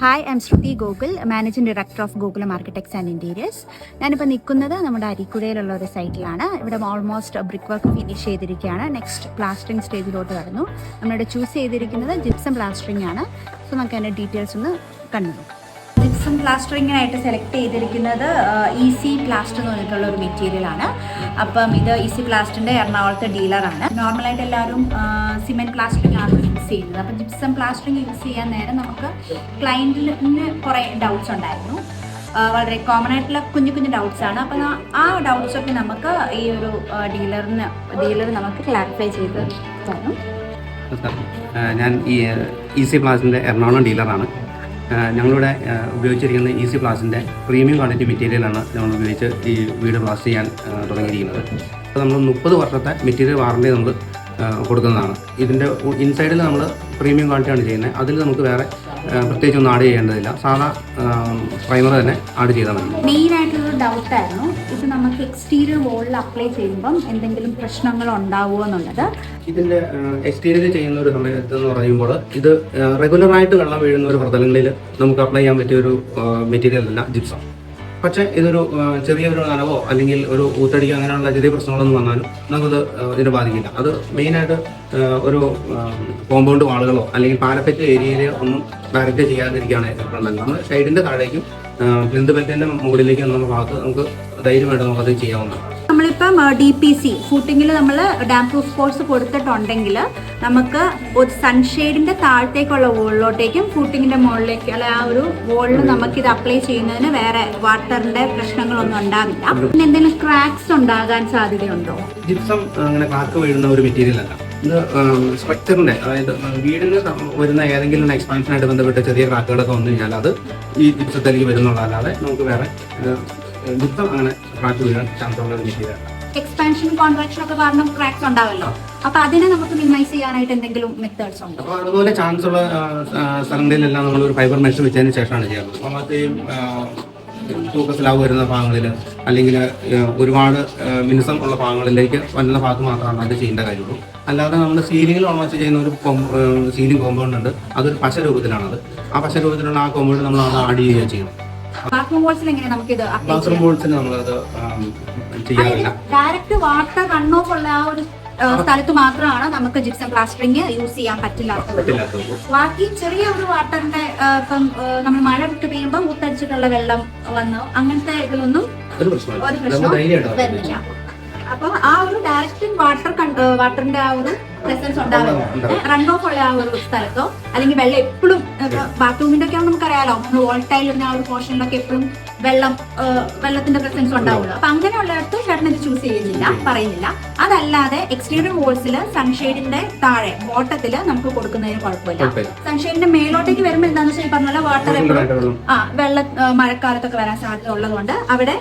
Hi, I am Shruti Gokul, managing director of Gokulam architects and interiors. ഞാനിപ്പോൾ നിൽക്കുന്നത് നമ്മുടെ അരീക്കുഴയിലുള്ള ഒരു സൈറ്റിലാണ്. ഇവിടെ ഓൾമോസ്റ്റ് ബ്രിക്ക് വർക്ക് ഫിനിഷ് ചെയ്തിരിക്കുകയാണ്. നെക്സ്റ്റ് പ്ലാസ്റ്ററിങ് സ്റ്റേജിലോട്ട് കടന്നു. നമ്മളിവിടെ ചൂസ് ചെയ്തിരിക്കുന്നത് ജിപ്സം പ്ലാസ്റ്ററിംഗ് ആണ്. സോ നമുക്ക് അതിൻ്റെ ഡീറ്റെയിൽസ് ഒന്ന് കണ്ടു. ജിപ്സം പ്ലാസ്റ്ററിങ്ങിനായിട്ട് സെലക്ട് ചെയ്തിരിക്കുന്നത് ഈസി പ്ലാസ്റ്റർ എന്ന് പറഞ്ഞിട്ടുള്ള ഒരു മെറ്റീരിയലാണ്. അപ്പം ഇത് ഈസി പ്ലാസ്റ്ററിൻ്റെ എറണാകുളത്തെ ഡീലറാണ്. നോർമലായിട്ട് എല്ലാവരും സിമെൻറ്റ് പ്ലാസ്റ്ററിംഗ് ആണ് യൂസ് ചെയ്യുന്നത്. അപ്പം ജിപ്സം പ്ലാസ്റ്ററിംഗ് യൂസ് ചെയ്യാൻ നേരം നമുക്ക് ക്ലയൻറ്റിന് കുറേ ഡൗട്ട്സ് ഉണ്ടായിരുന്നു. വളരെ കോമൺ ആയിട്ടുള്ള കുഞ്ഞു കുഞ്ഞു ഡൗട്ട്സ് ആണ്. അപ്പം ആ ഡൗട്ട്സൊക്കെ നമുക്ക് ഈ ഒരു ഡീലർ നമുക്ക് ക്ലാരിഫൈ ചെയ്ത് തന്നു. ഞാൻ ഈ ഈസി പ്ലാസ്റ്റിൻ്റെ എറണാകുളം ഡീലറാണ്. ഞങ്ങളിവിടെ ഉപയോഗിച്ചിരിക്കുന്ന ഈസി പ്ലാസ്റ്റിൻ്റെ പ്രീമിയം ക്വാളിറ്റി മെറ്റീരിയലാണ് നമ്മൾ ഉപയോഗിച്ച് ഈ വീട് പ്ലാസ്റ്റ് ചെയ്യാൻ തുടങ്ങിയിരിക്കുന്നത്. അപ്പോൾ നമ്മൾ 30 വർഷത്തെ മെറ്റീരിയൽ വാറണ്ടി നമ്മൾ കൊടുക്കുന്നതാണ്. ഇതിൻ്റെ ഇൻസൈഡിൽ നമ്മൾ പ്രീമിയം ക്വാളിറ്റിയാണ് ചെയ്യുന്നത്. അതിൽ നമുക്ക് വേറെ പ്രത്യേകിച്ചൊന്നും ആഡ് ചെയ്യേണ്ടതില്ല. സാധാ പ്രൈമർ തന്നെ ആഡ് ചെയ്താൽ മതി. മെയിനായിട്ടുള്ളൊരു ഡൗട്ടായിരുന്നു, ഇത് നമുക്ക് എക്സ്റ്റീരിയർ വോളിൽ അപ്ലൈ ചെയ്യുമ്പം എന്തെങ്കിലും പ്രശ്നങ്ങൾ ഉണ്ടാവുമോ എന്നുള്ളത്. ഇതിൻ്റെ എക്സ്റ്റീരിയർ ചെയ്യുന്ന ഒരു സമയത്ത് എന്ന് പറയുമ്പോൾ ഇത് റെഗുലറായിട്ട് വെള്ളം വീഴുന്ന ഒരു പ്രതലങ്ങളിൽ നമുക്ക് അപ്ലൈ ചെയ്യാൻ പറ്റിയ ഒരു മെറ്റീരിയൽ അല്ല ജിപ്സം. പക്ഷേ ഇതൊരു ചെറിയൊരു നനവോ അല്ലെങ്കിൽ ഒരു ഊത്തടിക്കോ അങ്ങനെയുള്ള ചെറിയ പ്രശ്നങ്ങളൊന്നും വന്നാലും നമുക്കത് ഇതിനെ ബാധിക്കില്ല. അത് മെയിനായിട്ട് ഒരു കോമ്പൗണ്ട് വാളുകളോ അല്ലെങ്കിൽ പാരപ്പറ്റ് ഏരിയയിലോ ഒന്നും ഡയറക്റ്റ് ചെയ്യാതിരിക്കുകയാണ് ഏറ്റവും നല്ലത്. നമ്മൾ സൈഡിൻ്റെ താഴേക്കും പ്ലിന്ത് ബെൽറ്റിൻ്റെ മുകളിലേക്കും എന്നുള്ള ഭാഗത്ത് നമുക്ക് ധൈര്യമായിട്ട് നമുക്കത് ചെയ്യാവുന്നതാണ്. നമ്മളിപ്പം DPC ഫൂട്ടിങ്ങിൽ നമ്മൾ ഡാം പ്രൂഫ് കോഴ്സ് കൊടുത്തിട്ടുണ്ടെങ്കിൽ നമുക്ക് ഒരു സൺഷെയ്ഡിൻ്റെ താഴത്തേക്കുള്ള വോളിലോട്ടേക്കും ഫൂട്ടിങ്ങിൻ്റെ മുകളിലേക്ക് അല്ല ആ ഒരു വോളിൽ നമുക്കിത് അപ്ലൈ ചെയ്യുന്നതിന് വേറെ വാട്ടറിൻ്റെ പ്രശ്നങ്ങളൊന്നും ഉണ്ടാവില്ല. പിന്നെ എന്തെങ്കിലും ക്രാക്സ് ഉണ്ടാകാൻ സാധ്യതയുണ്ടോ? ജിപ്സം അങ്ങനെ ക്രാക്ക് വീഴുന്ന ഒരു മെറ്റീരിയൽ അല്ല. ഇത് സ്ട്രക്ചറിൻ്റെ, അതായത് വീടിന് വരുന്ന ഏതെങ്കിലും എക്സ്പാൻഷനായിട്ട് ബന്ധപ്പെട്ട ചെറിയ ക്രാക്കുകളൊക്കെ വന്നു കഴിഞ്ഞാൽ അത് ഈ ജിപ്സത്തിലേക്ക് വരുന്നുള്ളതല്ലാതെ നമുക്ക് വേറെ ജിപ്സം അങ്ങനെ ക്രാക്ക് വീഴാൻ ചാൻസ് ഉള്ള ഒരു മെറ്റീരിയൽ. എക്സ്പാൻഷൻ കോൺട്രാക്ഷൻ ഒക്കെ കാരണം ക്രാക്സ് ഉണ്ടാവല്ലോ. അപ്പൊ അതിനെ നമുക്ക് മിനിമൈസ് ചെയ്യാനായിട്ട് എന്തെങ്കിലും മെത്തേഡ്സ് ഉണ്ടോ? അപ്പോൾ അതുപോലെ ചാൻസ് ഉള്ള സ്ഥലങ്ങളിലെല്ലാം നമ്മൾ ഒരു ഫൈബർ മെഷ് വെച്ചതിന് ശേഷമാണ് ചെയ്യുന്നത്. അപ്പോൾ അത് തൂക്ക സ്ലാബ് വരുന്ന ഭാഗങ്ങളിൽ അല്ലെങ്കിൽ ഒരുപാട് മിനുസം ഉള്ള ഭാഗങ്ങളിലേക്ക് വരുന്ന ഭാഗത്ത് മാത്രമാണ് അത് ചെയ്യേണ്ട കാര്യമുള്ളൂ. അല്ലാതെ നമ്മൾ സീലിങ്ങിൽ ഓൾമോസ്റ്റ് ചെയ്യുന്ന ഒരു സീലിംഗ് കോമ്പൗണ്ട് ഉണ്ട്. അതൊരു പശ രൂപത്തിലാണത്. ആ പശ രൂപത്തിലുള്ള ആ കോമ്പൗണ്ട് നമ്മൾ അത് ആഡ് ചെയ്യുകയും ചെയ്യണം. ബാത്റൂം വോൾസിൽ എങ്ങനെ നമുക്കിത് ബാത്റൂം വോൾസിന് നമ്മളത് ചെയ്യാറില്ല. ഡയറക്റ്റ് വാട്ടർ റൺ ഓഫ് ഉള്ള ആ ഒരു സ്ഥലത്ത് മാത്രമാണ് നമുക്ക് ജിപ്സം പ്ലാസ്റ്ററിങ് യൂസ് ചെയ്യാൻ പറ്റില്ലാത്തത്. ബാക്കി ചെറിയ ഒരു വാട്ടറിന്റെ ഇപ്പം നമ്മൾ മഴ വിട്ട് പെയ്യുമ്പോൾ ഊത്തടിച്ചിട്ടുള്ള വെള്ളം വന്നു അങ്ങനത്തെ ഇതിലൊന്നും ഒരു പ്രശ്നം വരുന്നില്ല. അപ്പൊ ആ ഒരു ഡയറക്റ്റ് വാട്ടറിന്റെ ആ ഒരു പ്രസൻസ് ഉണ്ടാവുന്നത് റൺ ഓഫ് ഉള്ള ആ ഒരു സ്ഥലത്തോ അല്ലെങ്കിൽ വെള്ളം എപ്പോഴും ബാത്റൂമിന്റെ ഒക്കെ നമുക്കറിയാലോ, വോൾട്ടൈൽ ആ ഒരു പോർഷനിലൊക്കെ എപ്പോഴും വെള്ളത്തിന്റെ പ്രസൻസ് ഉണ്ടാവുള്ളൂ. അപ്പൊ അങ്ങനെയുള്ളിടത്ത് ചേട്ടൻ ഇത് ചൂസ് പറയുന്നില്ല. അതല്ലാതെ എക്സ്റ്റീരിയർ വോൾസിൽ സൺഷെയ്ഡിന്റെ താഴെ ബോട്ടത്തില് നമുക്ക് കൊടുക്കുന്നതിന് കുഴപ്പമില്ല. സൺഷെയ്ഡിന്റെ മേലോട്ടേക്ക് വരുമ്പോൾ എന്താണെന്ന് വെച്ചാൽ പറഞ്ഞ പോലെ വാട്ടർ എപ്പോഴും വെള്ളം മഴക്കാലത്തൊക്കെ വരാൻ സാധ്യത ഉള്ളതുകൊണ്ട് അവിടെ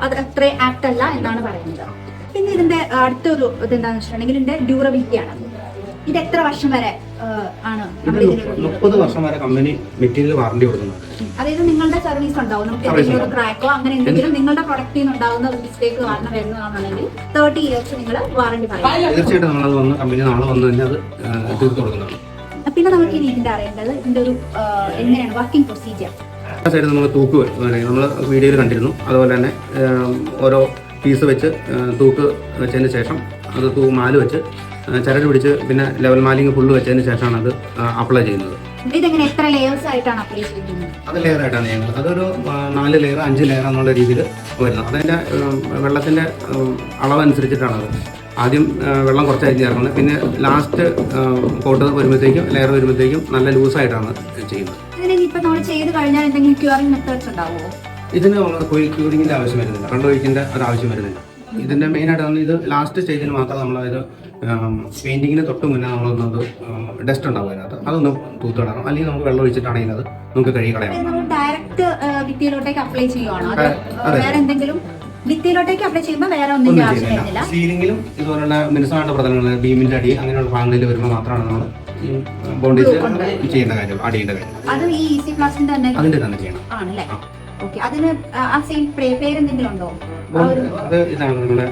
അത് അത്ര ആപ്റ്റ് അല്ല എന്നാണ് പറയുന്നത്. പിന്നെ ഇതിന്റെ അടുത്തൊരു ഇതെന്താണെന്ന് വെച്ചിട്ടുണ്ടെങ്കിൽ ഇതിന്റെ ഡ്യൂറബിലിറ്റി ആണ്. ഇത് എത്ര വർഷം വരെ ആണ്? 30 വർഷം വരെ കമ്പനി മെറ്റീരിയൽ വാറണ്ടി കൊടുക്കുന്നുണ്ട്. അതായത് നിങ്ങളുടെ സർവീസ് ഉണ്ടാവും, നമുക്ക് എന്തെങ്കിലും ഒരു ക്രാക്കോ അങ്ങനെ എന്തെങ്കിലും നിങ്ങളുടെ പ്രൊഡക്റ്റിൽ നിന്ന് ഉണ്ടാകുന്ന ഒരു മിസ്റ്റേക്ക് കാരണം വരുന്നതാണെന്നുണ്ടെങ്കിൽ 30 years നിങ്ങൾ വാറണ്ടി പറയും. തീർച്ചയായിട്ടും നമ്മളത് വന്ന് കമ്പനി നാളെ വന്നു കഴിഞ്ഞാൽ അത് തീർത്ത് കൊടുക്കുന്നതാണ്. പിന്നെ നമുക്ക് ഇനി ഇതിന്റെ അറിയേണ്ടത് ഇതിന്റെ ഒരു എങ്ങനെയാണ് വർക്കിംഗ് പ്രൊസീജിയർ. സൈഡ് നമ്മൾ തൂക്ക് നമ്മൾ വീഡിയോയിൽ കണ്ടിരുന്നു. അതുപോലെ തന്നെ ഓരോ പീസ് വെച്ച് തൂക്ക് വെച്ചതിന് ശേഷം അത് മാല് വെച്ച് ചരട് പിടിച്ച് പിന്നെ ലെവൽ മാലിങ് ഫുള്ള് വെച്ചതിന് ശേഷമാണ് അത് അപ്ലൈ ചെയ്യുന്നത്. ഇതെങ്ങനെ എത്ര ലെയേഴ്സ് ആയിട്ടാണ് അപ്ലൈ ചെയ്യുന്നത്? അത് ലെയർ ആയിട്ടാണ് ചെയ്യുന്നത്. അതൊരു 4 ലെയർ 5 ലെയർ എന്നുള്ള രീതിയിൽ വരുന്നത്. അതിൻ്റെ വെള്ളത്തിൻ്റെ അളവനുസരിച്ചിട്ടാണ് അത്. ആദ്യം വെള്ളം കുറച്ചായിരിക്കും ചേർക്കുന്നത്. പിന്നെ ലാസ്റ്റ് കോട്ട് വരുമ്പോഴത്തേക്കും ലെയർ വരുമ്പോഴത്തേക്കും നല്ല ലൂസായിട്ടാണ് ചെയ്യുന്നത്. ഇപ്പൊ നമ്മൾ ചെയ്ത് കഴിഞ്ഞാൽ എന്തെങ്കിലും ക്യൂറിംഗ് മെത്തേഡ്സ് ഉണ്ടാവുമോ? ഇതിന് ക്യൂറിങ്ങിൻ്റെ ആവശ്യം വരുന്നില്ല, കണ്ടൊഴിക്കേണ്ട ഒരു ആവശ്യം വരുന്നില്ല. ഇതിൻ്റെ മെയിനായിട്ട് ഇത് ലാസ്റ്റ് സ്റ്റേജിൽ മാത്രം നമ്മളത് പെയിൻറ്റിങ്ങിന് തൊട്ട് മുന്നേ നമ്മളൊന്നത് ഡസ്റ്റ് ഉണ്ടാവും അതിനകത്ത്, അതൊന്ന് തൂത്തിടണം. അല്ലെങ്കിൽ നമുക്ക് വെള്ളം ഒഴിച്ചിട്ടാണെങ്കിൽ അത് നമുക്ക് കഴുകി കളയാം. ഡയറക്റ്റ് ഭിത്തിയിലോട്ടേക്ക് അപ്ലൈ ചെയ്യുവാണോ? വേറെ എന്തെങ്കിലും ഭിത്തിയിലോട്ടേക്ക് അപ്ലൈ ചെയ്യുമ്പോൾ വേറെ ഒന്നും ആവശ്യമില്ല. സീലിംഗിലും ഇതുപോലുള്ള മിനുസമായിട്ട് പ്രതലങ്ങൾ ബീമിൻ്റെ അടി അങ്ങനെയുള്ള ഭാഗങ്ങളിൽ വരുമ്പോൾ മാത്രമാണ് നമ്മൾ ബോണ്ടേജ് ചെയ്യേണ്ട കാര്യം, ആഡ് ചെയ്യേണ്ട കാര്യം. അത് ഈ ഈസി പ്ലാസ്റ്റിന്റെ അതിൻ്റെ തന്നെ ചെയ്യണം ആണല്ലേ? ഓക്കെ. അതിന് ആ സെയിം പേര് എന്തെങ്കിലും ഉണ്ടോ? അത് ഇതാണ് നമ്മുടെ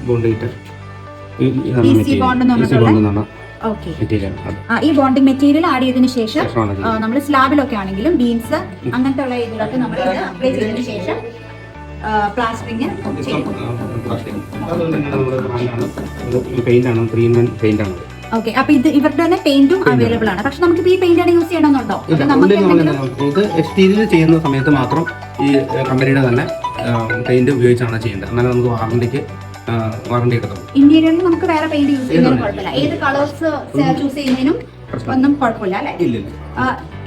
ബോണ്ടേറ്റ്. Easy bond okay. മെറ്റീരിയൽ. ഈ ബോണ്ടിങ് മെറ്റീരിയൽ ആഡ് ചെയ്തതിനു ശേഷം ശേഷമാണ് നമ്മൾ സ്ലാബിലൊക്കെ ആണെങ്കിലും ബീൻസ് അങ്ങനത്തെ ഉള്ള ഇതിലൊക്കെ നമ്മൾ അപ്ലൈ ചെയ്തതിനു ശേഷം പ്ലാസ്റ്ററിങ് ചെയ്യും. അതുപോലെ തന്നെ നമ്മുടെ ബ്രാൻഡാണ് പെയിന്റാണ്, 3-in-1 പെയിന്റാണ്. ഓക്കെ. അപ്പൊ ഇത് ഇവരുടെ തന്നെ പെയിന്റും അവൈലബിൾ ആണ്. പക്ഷെ നമുക്ക് ഈ പെയിന്റ് ആണ് യൂസ് ചെയ്യണമെന്നുണ്ടോ? ഇത് എക്സ്റ്റീരിയർ ചെയ്യുന്ന സമയത്ത് മാത്രം ഈ കമ്പനിയുടെ തന്നെ പെയിന്റ് ഉപയോഗിച്ചാണ് ചെയ്യേണ്ടത്. എന്നാലും നമുക്ക് വാറണ്ടി കിട്ടും. ഇന്റീരിയറിൽ നമുക്ക് വേറെ പെയിന്റ് യൂസ് ചെയ്യുന്നതിന് കുഴപ്പമില്ല. ഏത് കളേഴ്സ് ചൂസ് ചെയ്യുന്നതിനും ഒന്നും കുഴപ്പമില്ല അല്ലെ?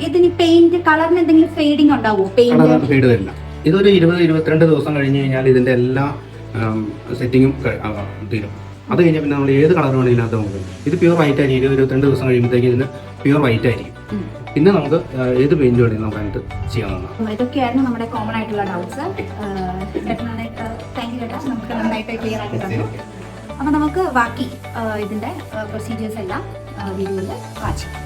ഇതിന് പെയിന്റ് കളറിന് എന്തെങ്കിലും ഫെയ്ഡിങ് ഉണ്ടാവുമോ? പെയിന്റ് ഫെയ്ഡ് വരില്ല. ഇതൊരു 20-22 ദിവസം കഴിഞ്ഞ് കഴിഞ്ഞാൽ ഇതിന്റെ എല്ലാ സെറ്റിങ്ങും തീരും. അത് കഴിഞ്ഞാൽ പിന്നെ നമ്മൾ ഏത് കളർ വേണമെങ്കിലും ഇതിനകത്ത് നമുക്ക് ഇത് പ്യൂർ വൈറ്റ് ആയിരിക്കും. 22 ദിവസം കഴിയുമ്പോഴത്തേക്ക് ഇതിന് പ്യൂർ വൈറ്റ് ആയിരിക്കും. പിന്നെ നമുക്ക് ഏത് പെയിന്റ് വേണമെങ്കിലും നമുക്ക് അതിനകത്ത് ചെയ്യാവുന്നതാണ്. ഇതൊക്കെയായിരുന്നു നമ്മുടെ കോമൺ ആയിട്ടുള്ള ഡൗട്ട്സ്. Thank you. നമുക്ക് നന്നായിട്ട് ക്ലിയർ ആക്കി തന്നു. അപ്പൊ നമുക്ക് ബാക്കി ഇതിന്റെ പ്രൊസീജിയേഴ്സ് എല്ലാം വീഡിയോയിൽ വാച്ച് ചെയ്യാം.